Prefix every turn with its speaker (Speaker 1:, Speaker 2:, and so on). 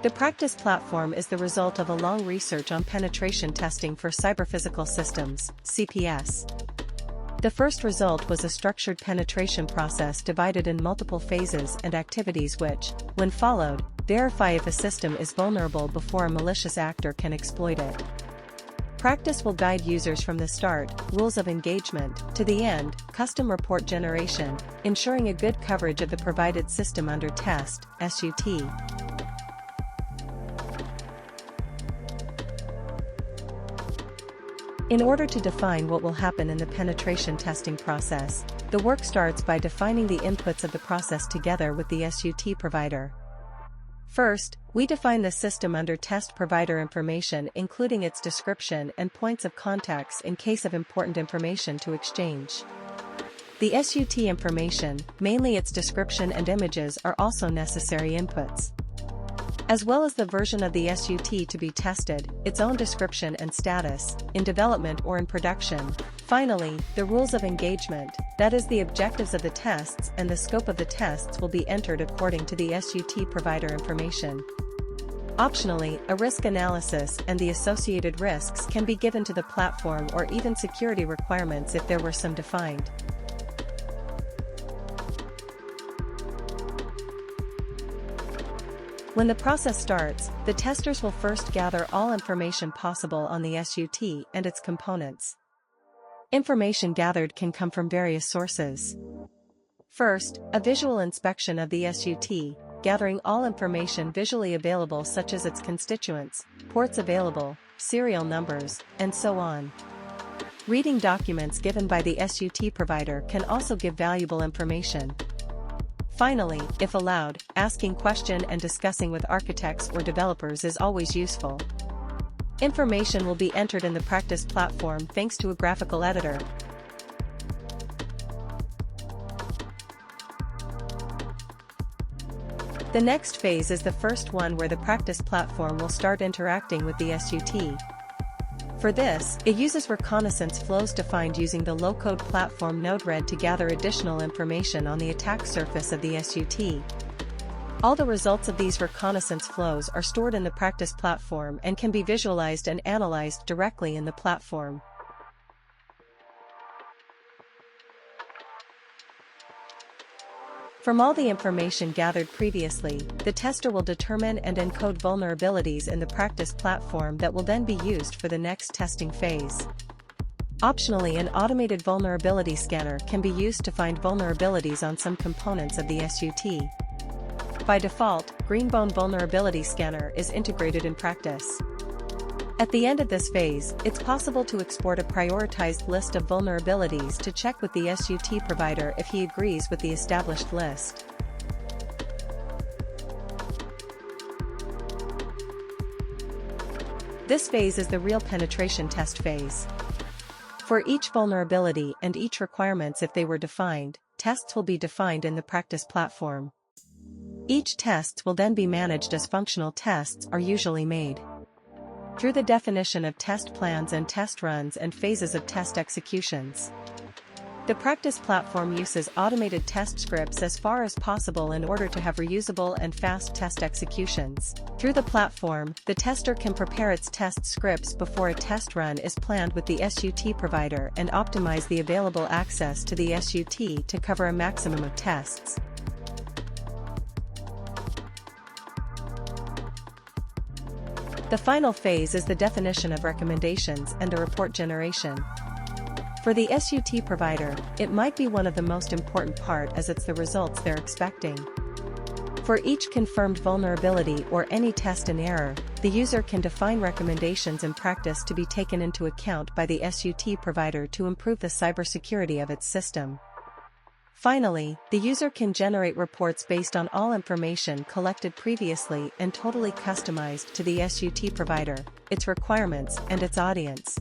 Speaker 1: The Practis platform is the result of a long research on penetration testing for cyberphysical systems, CPS. The first result was a structured penetration process divided in multiple phases and activities which, when followed, verify if a system is vulnerable before a malicious actor can exploit it. Practis will guide users from the start, rules of engagement, to the end, custom report generation, ensuring a good coverage of the provided system under test, SUT. In order to define what will happen in the penetration testing process, the work starts by defining the inputs of the process together with the SUT provider. First, we define the system under test provider information, including its description and points of contacts in case of important information to exchange. The SUT information, mainly its description and images, are also necessary inputs, as well as the version of the SUT to be tested, its own description and status, in development or in production. Finally, the rules of engagement, that is the objectives of the tests and the scope of the tests, will be entered according to the SUT provider information. Optionally, a risk analysis and the associated risks can be given to the platform, or even security requirements if there were some defined. When the process starts, the testers will first gather all information possible on the SUT and its components. Information gathered can come from various sources. First, a visual inspection of the SUT, gathering all information visually available such as its constituents, ports available, serial numbers, and so on. Reading documents given by the SUT provider can also give valuable information. Finally, if allowed, asking questions and discussing with architects or developers is always useful. Information will be entered in the Practis platform thanks to a graphical editor. The next phase is the first one, where the Practis platform will start interacting with the SUT. For this, it uses Reconnaissance flows defined using the low-code platform Node-RED to gather additional information on the attack surface of the SUT. All the results of these Reconnaissance flows are stored in the Practis platform and can be visualized and analyzed directly in the platform. From all the information gathered previously, the tester will determine and encode vulnerabilities in the Practis platform that will then be used for the next testing phase. Optionally, an automated vulnerability scanner can be used to find vulnerabilities on some components of the SUT. By default, Greenbone Vulnerability Scanner is integrated in Practis. At the end of this phase, it's possible to export a prioritized list of vulnerabilities to check with the SUT provider if he agrees with the established list. This phase is the real penetration test phase. For each vulnerability and each requirements, if they were defined, tests will be defined in the Practis platform. Each tests will then be managed as functional tests are usually made through the definition of test plans and test runs and phases of test executions. The Practis platform uses automated test scripts as far as possible in order to have reusable and fast test executions. Through the platform, the tester can prepare its test scripts before a test run is planned with the SUT provider and optimize the available access to the SUT to cover a maximum of tests. The final phase is the definition of recommendations and the report generation. For the SUT provider, it might be one of the most important part, as it's the results they're expecting. For each confirmed vulnerability or any test and error, the user can define recommendations in Practis to be taken into account by the SUT provider to improve the cybersecurity of its system. Finally, the user can generate reports based on all information collected previously and totally customized to the SUT provider, its requirements, and its audience.